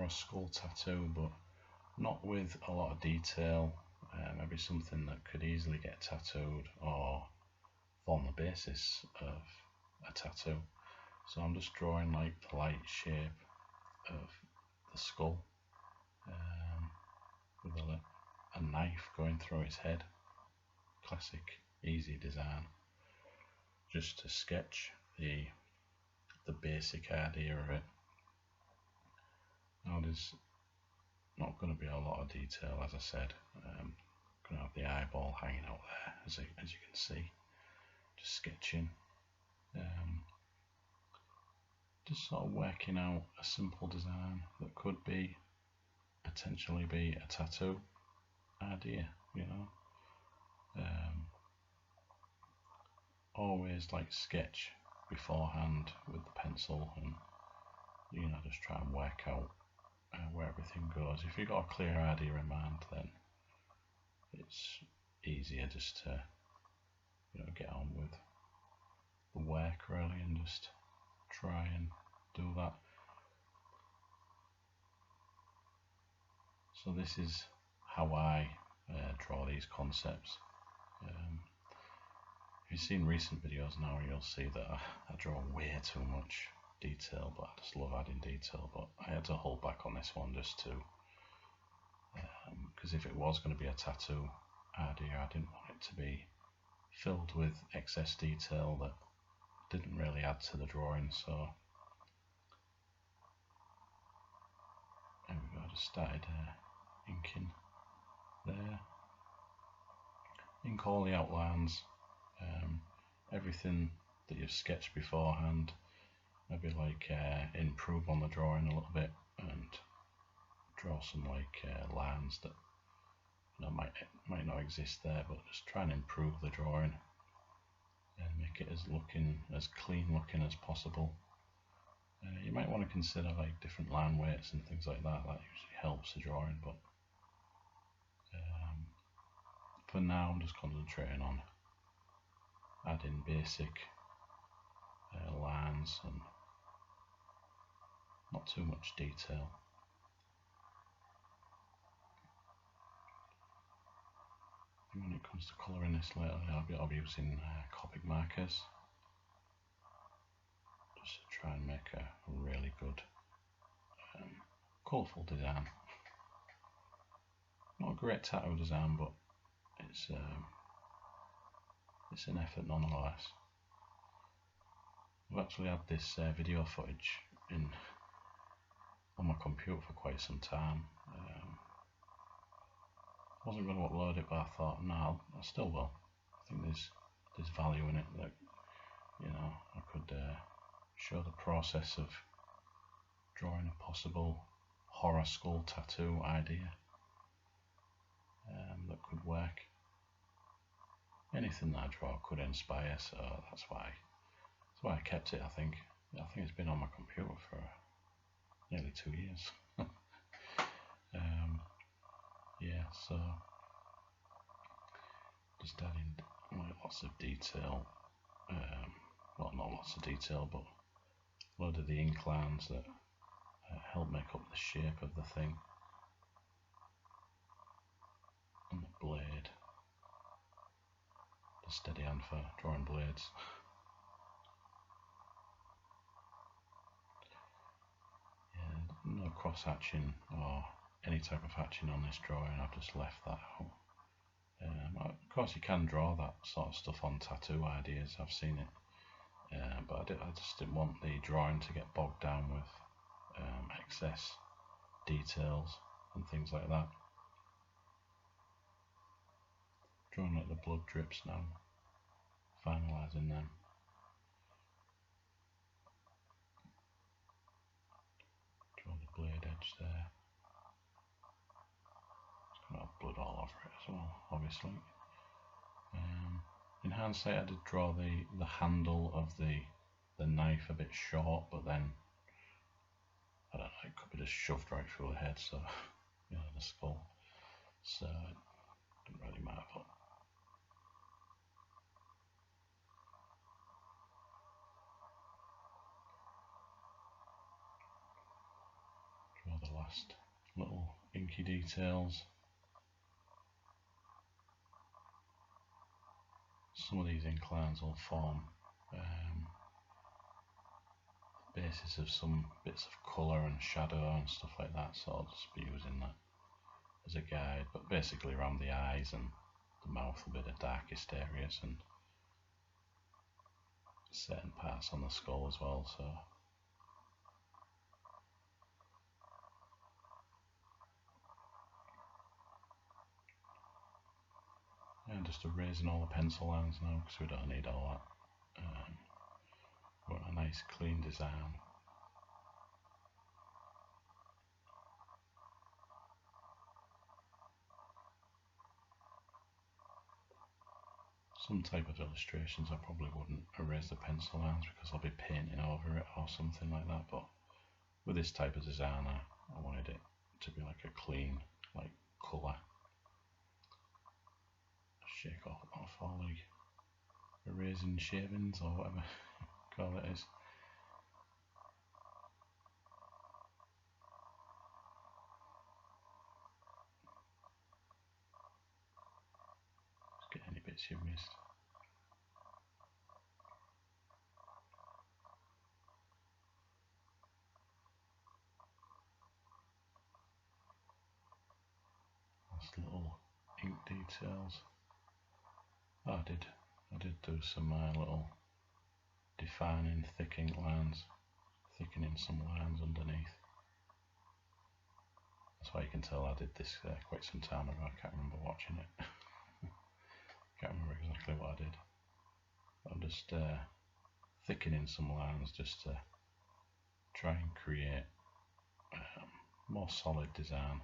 horror skull tattoo, but not with a lot of detail. Maybe something that could easily get tattooed or form the basis of a tattoo. So I'm just drawing like the light shape of the skull with a knife going through its head. Classic, easy design. Just to sketch the basic idea of it. Now there's not going to be a lot of detail, as I said. Going to have the eyeball hanging out there, as you can see. Just sketching. Just sort of working out a simple design that could potentially be a tattoo idea, you know. Always like sketch beforehand with the pencil, and you know, just try and work out where everything goes. If you've got a clear idea in mind, then it's easier just to, you know, get on with the work really and just try and do that. So this is how I draw these concepts. If you've seen recent videos now, you'll see that I draw way too much detail, but I just love adding detail. But I had to hold back on this one just to, because if it was going to be a tattoo idea, I didn't want it to be filled with excess detail that didn't really add to the drawing. So there we go, I just started inking there. Ink all the outlines, everything that you've sketched beforehand. Maybe like improve on the drawing a little bit and draw some like lines that, you know, might not exist there, but just try and improve the drawing and make it as clean looking as possible. You might want to consider like different line weights and things like that. That usually helps the drawing, but for now I'm just concentrating on adding basic lines and not too much detail. When it comes to colouring this later, I'll be using copic markers just to try and make a really good colourful design. Not a great tattoo design, but it's an effort nonetheless. I've actually had this video footage on my computer for quite some time. Wasn't going to upload it, but I thought, no, I still will. I think there's value in it that, you know, I could show the process of drawing a possible horror skull tattoo idea that could work. Anything that I draw could inspire, so that's why I kept it. I think it's been on my computer for nearly 2 years. Yeah, so just adding like lots of detail. Well, not lots of detail, but a load of the ink lines that help make up the shape of the thing. And the blade. The steady hand for drawing blades. Yeah, no cross hatching or any type of hatching on this drawing. I've just left that out. Of course, you can draw that sort of stuff on tattoo ideas. I've seen it, but I just didn't want the drawing to get bogged down with excess details and things like that. Drawing like the blood drips now, finalising them. Draw the blade edge there. It's going to have blood all over it as well, obviously. In hindsight, I did draw the handle of the knife a bit short, but then I don't know, it could be just shoved right through the head, so you know, the skull. So it didn't really matter. But draw the past little inky details. Some of these ink lines will form the basis of some bits of colour and shadow and stuff like that, so I'll just be using that as a guide. But basically around the eyes and the mouth will be the darkest areas, and certain parts on the skull as well. So yeah, just erasing all the pencil lines now because we don't need all that. We want a nice clean design. Some type of illustrations I probably wouldn't erase the pencil lines because I'll be painting over it or something like that, but with this type of design I wanted it to be like a clean like colour. Shake off all the erasing shavings or whatever you call it is. Just get any bits you've missed. That's little ink details. Oh, I did do some little defining thick ink lines, thickening some lines underneath. That's why you can tell I did this quite some time ago. I can't remember watching it. Can't remember exactly what I did. I'm just thickening some lines just to try and create more solid design.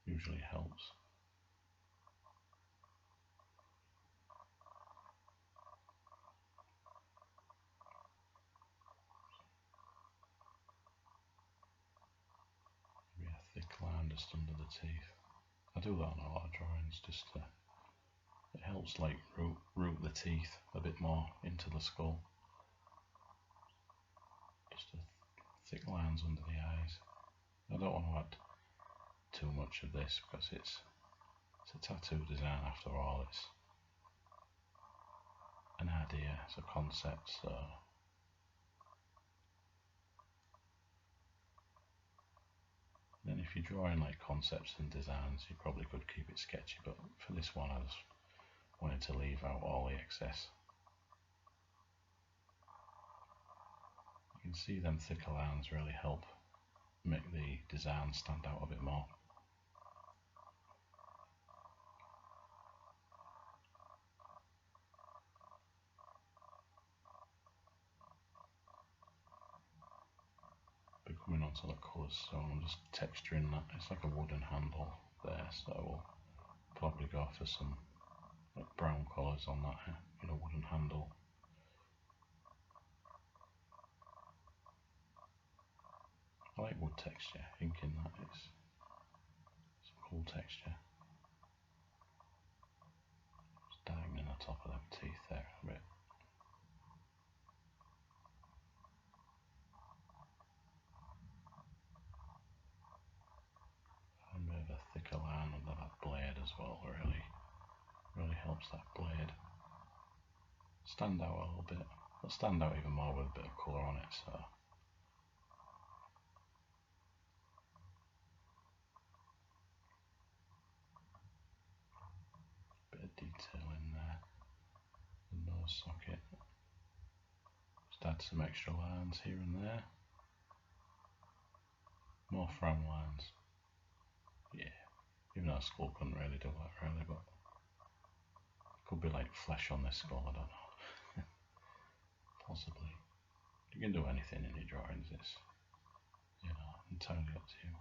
Usually helps. Maybe a thick line just under the teeth. I do that on a lot of drawings, just to, it helps like root the teeth a bit more into the skull. Just a thick lines under the eyes. I don't want to add too much of this because it's a tattoo design after all. It's an idea, it's a concept, so then if you're drawing like concepts and designs you probably could keep it sketchy, but for this one I just wanted to leave out all the excess. You can see them thicker lines really help make the design stand out a bit more. Be coming onto the colours, so I'm just texturing that. It's like a wooden handle there, so we'll probably go for some like brown colours on that wooden handle. I like wood texture, inking that is some cool texture. Just diagonal the top of them teeth there a bit. And a bit of a thicker line under that blade as well, really helps that blade stand out a little bit. It'll stand out even more with a bit of colour on it, so bit of detail in there. The nose socket. Just add some extra lines here and there. More frown lines. Yeah, even though a skull couldn't really do that really, but it could be like flesh on this skull, I don't know. Possibly. You can do anything in your drawings, it's entirely up to you.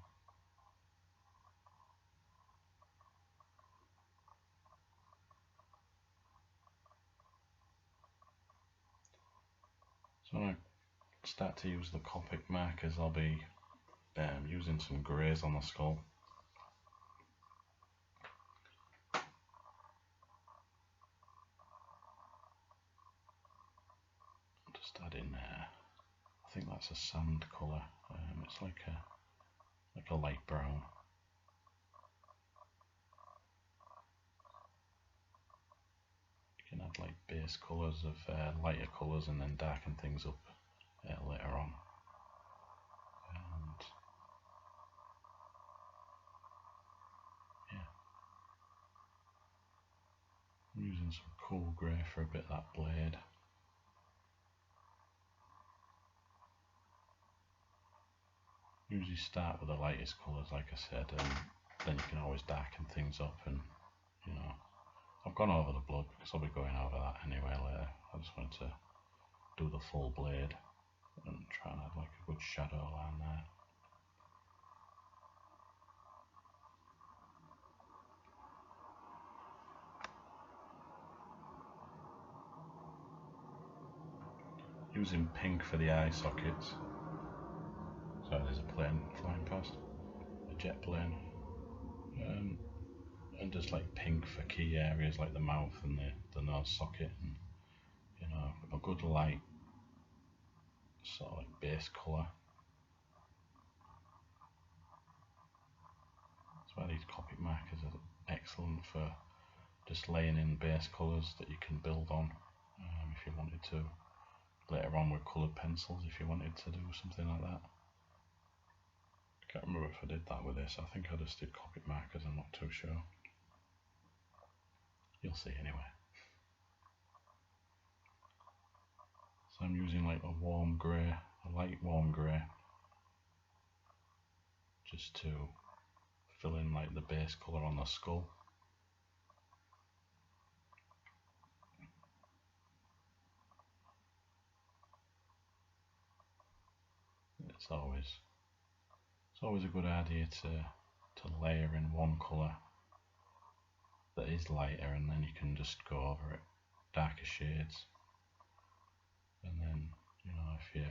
So when I start to use the copic markers, I'll be using some greys on the skull. Just add in there, I think that's a sand colour. It's like like a light brown. You can add like base colours of lighter colours and then darken things up later on. And yeah, I'm using some cool grey for a bit of that blade. Usually start with the lightest colours, like I said, and then you can always darken things up. And you know, I've gone over the blood because I'll be going over that anyway later. I just wanted to do the full blade and try and have like a good shadow line there. Using pink for the eye sockets. Sorry, there's a plane flying past, a jet plane. And just like pink for key areas like the mouth and the nose socket, and you know, a good light sort of like base colour. That's why these copic markers are excellent for just laying in base colours that you can build on if you wanted to. Later on with coloured pencils if you wanted to do something like that. I can't remember if I did that with this. I think I just did copic markers, I'm not too sure. You'll see anyway. So I'm using like a warm grey, a light warm grey, just to fill in like the base colour on the skull. It's always a good idea to layer in one colour that is lighter, and then you can just go over it darker shades. And then, you know, if you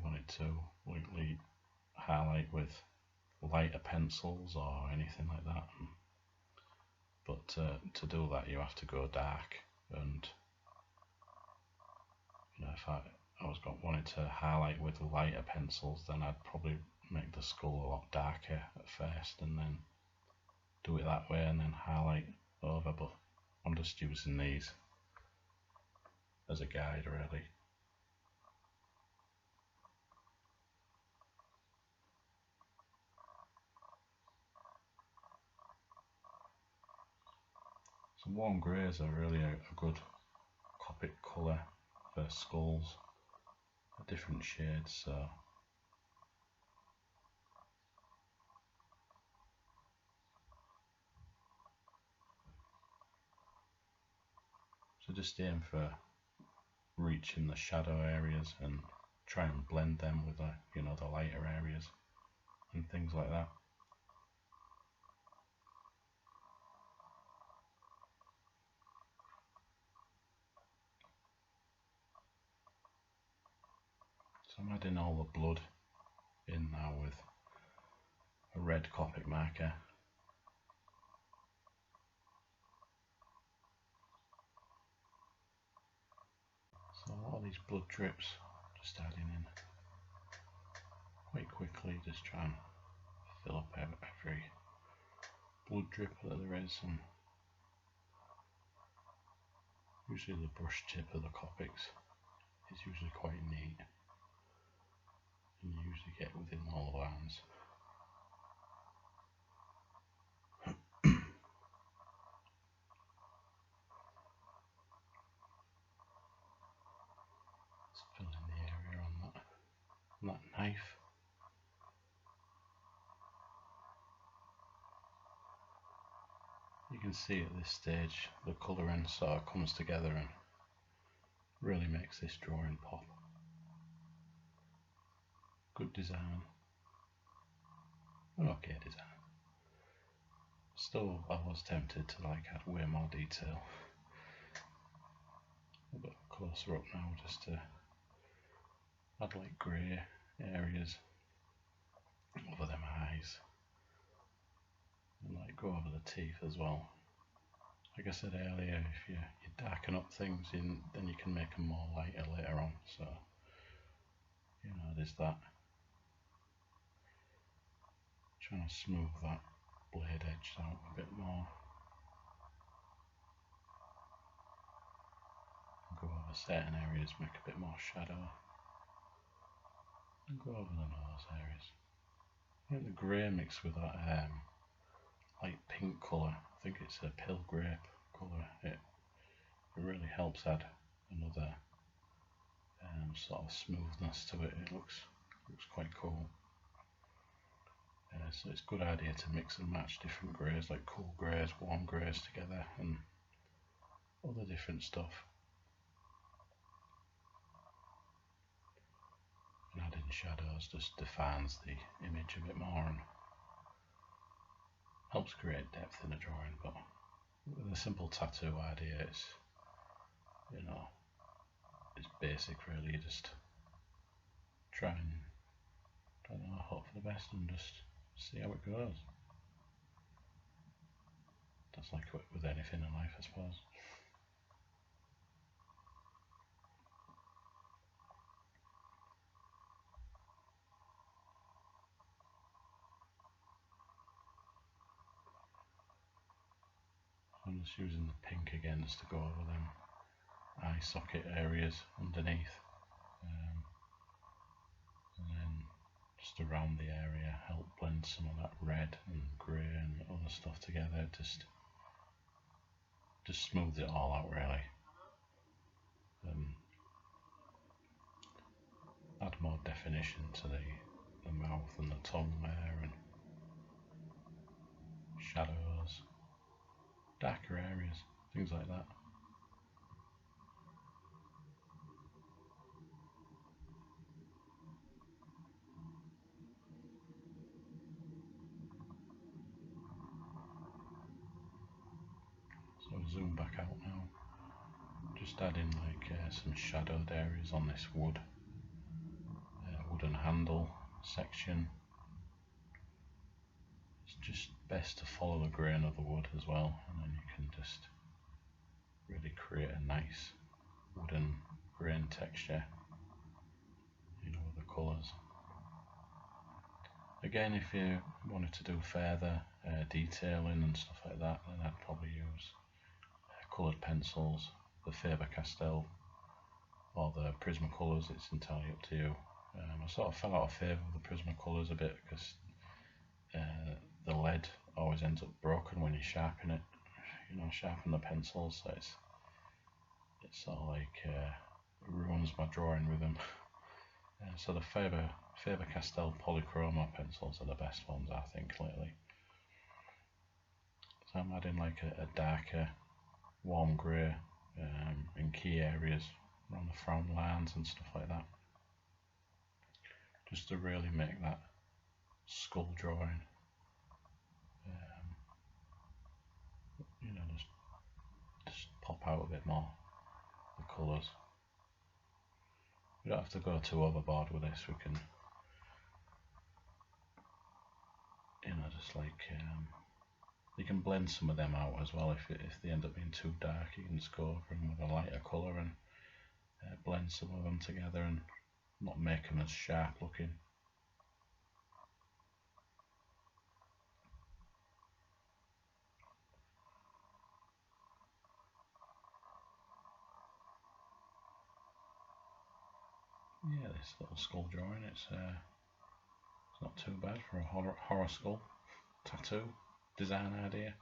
wanted to lightly highlight with lighter pencils or anything like that, but to do that you have to go dark. And you know, if I wanted to highlight with lighter pencils, then I'd probably make the skull a lot darker at first and then do it that way and then highlight over. But I'm just using these as a guide really. So warm greys are really a good copic colour for skulls, different shades. So just aim for reaching the shadow areas and try and blend them with the lighter areas and things like that. So I'm adding all the blood in now with a red copic marker. So a lot of these blood drips, just adding in quite quickly, just try and fill up every blood drip that there is. And usually the brush tip of the copics is usually quite neat, and you usually get within all the lines. Just fill in the area on that knife. You can see at this stage the colouring sort of comes together and really makes this drawing pop. Good design. An okay design. Still, I was tempted to add way more detail. A bit closer up now, just to add grey areas over them eyes, and go over the teeth as well. Like I said earlier, if you darken up things, then you can make them more lighter later on. So there's that. trying to smooth that blade edge out a bit more. Go over certain areas, make a bit more shadow, and go over the nose areas. I think the grey mixed with that light pink colour, I think it's a pale grape colour, it really helps add another sort of smoothness to it. It looks quite cool. So it's a good idea to mix and match different greys, like cool greys, warm greys together, and other different stuff. And adding shadows just defines the image a bit more and helps create depth in a drawing. But with a simple tattoo idea, it's, you know, it's basic really. You just try and, I don't know, hope for the best and just see how it goes. That's like with anything in life, I suppose. I'm just using the pink again just to go over them eye socket areas underneath, and then just around the area, help blend some of that red and grey and other stuff together. Just smooth it all out really. Add more definition to the mouth and the tongue there, and shadows, darker areas, things like that. So zoom back out now, just adding like some shadowed areas on this wooden handle section. It's just best to follow the grain of the wood as well, and then you can just really create a nice wooden grain texture, you know, with the colours. Again, if you wanted to do further detailing and stuff like that, then I'd probably use coloured pencils, the Faber-Castell or the Prismacolors. It's entirely up to you. I sort of fell out of favour with the Prismacolors a bit because the lead always ends up broken when you sharpen it. You know, sharpen the pencils, so it's sort of like it ruins my drawing with them. So the Faber-Castell Polychroma pencils are the best ones, I think, lately. So I'm adding like a darker warm grey in key areas around the frown lines and stuff like that, just to really make that skull drawing, you know, just pop out a bit more, the colours. We don't have to go too overboard with this. We can, you know, just like you can blend some of them out as well. If they end up being too dark, you can just go over them with a lighter colour and blend some of them together and not make them as sharp looking. Yeah, this little skull drawing, it's not too bad for a horror skull tattoo design idea.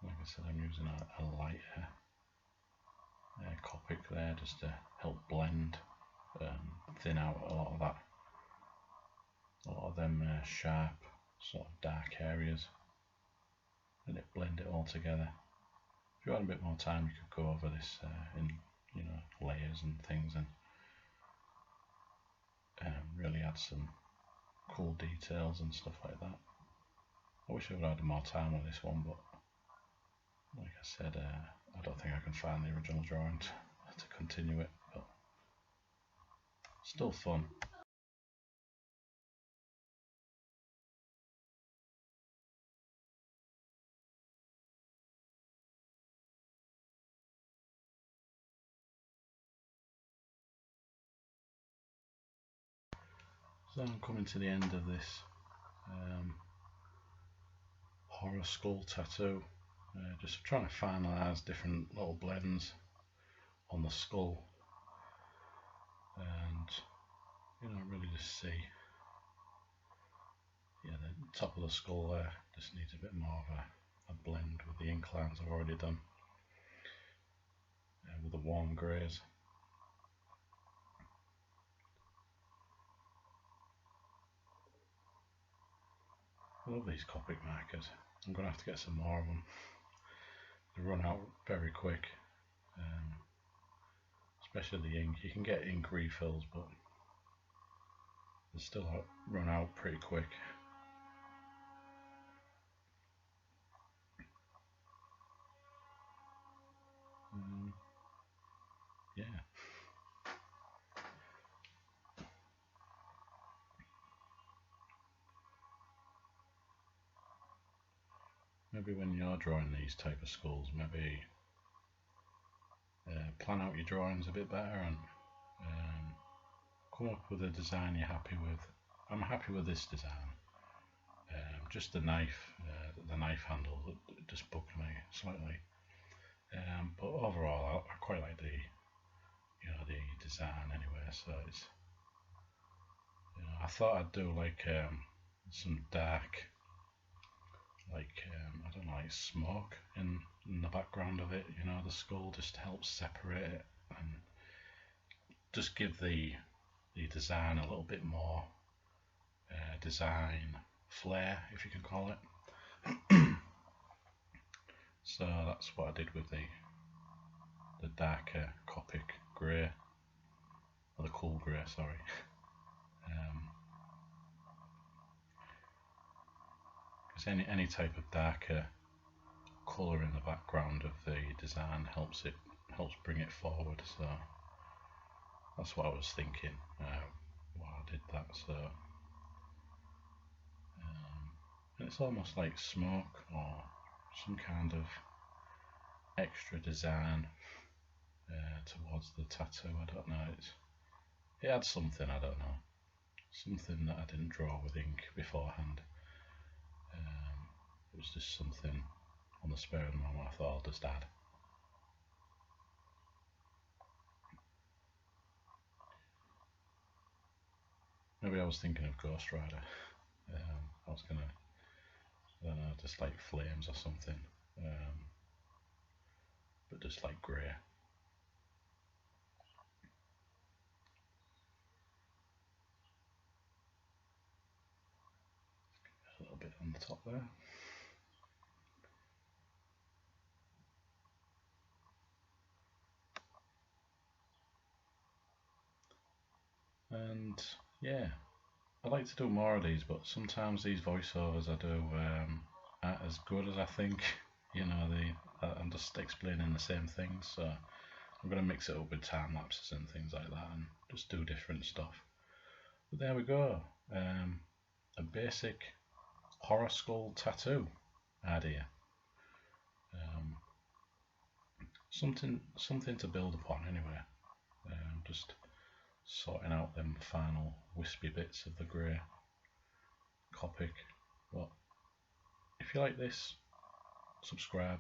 Like I said, I'm using a lighter copic there just to help blend, thin out a lot of them sharp sort of dark areas, and it blend it all together. If you had a bit more time, you could go over this in, you know, layers and things, and really add some cool details and stuff like that. I wish I would have had more time on this one, but like I said, I don't think I can find the original drawing to continue it, but still fun. So I'm coming to the end of this horror skull tattoo. Just trying to finalise different little blends on the skull, and really just see, the top of the skull there just needs a bit more of a blend with the ink lines I've already done with the warm greys. I love these copic markers. I'm going to have to get some more of them. They run out very quick, especially the ink. You can get ink refills, but they still run out pretty quick. Yeah. Maybe when you're drawing these type of skulls, maybe plan out your drawings a bit better and come up with a design you're happy with. I'm happy with this design. Just the knife handle that just bugged me slightly. But overall, I quite like the design anyway. So it's, I thought I'd do like some dark, like I don't know, like smoke in the background of it. The skull just helps separate it and just give the design a little bit more design flair, if you can call it. So that's what I did with the darker copic grey, or the cool grey, sorry. Because any type of darker colour in the background of the design helps bring it forward. So that's what I was thinking while I did that. So and it's almost like smoke or some kind of extra design towards the tattoo. I don't know. It adds something. I don't know. Something that I didn't draw with ink beforehand. It was just something on the spur of the moment I thought I'll just add. Maybe I was thinking of Ghost Rider. I was gonna, I don't know, just like flames or something, but just like grey. A little bit on the top there. And yeah, I like to do more of these, but sometimes these voiceovers I do aren't as good as I think. I'm just explaining the same things, so I'm going to mix it up with time lapses and things like that and just do different stuff. But there we go, a basic horror skull tattoo idea. Something to build upon anyway. Just sorting out them final wispy bits of the grey copic. But if you like this, subscribe,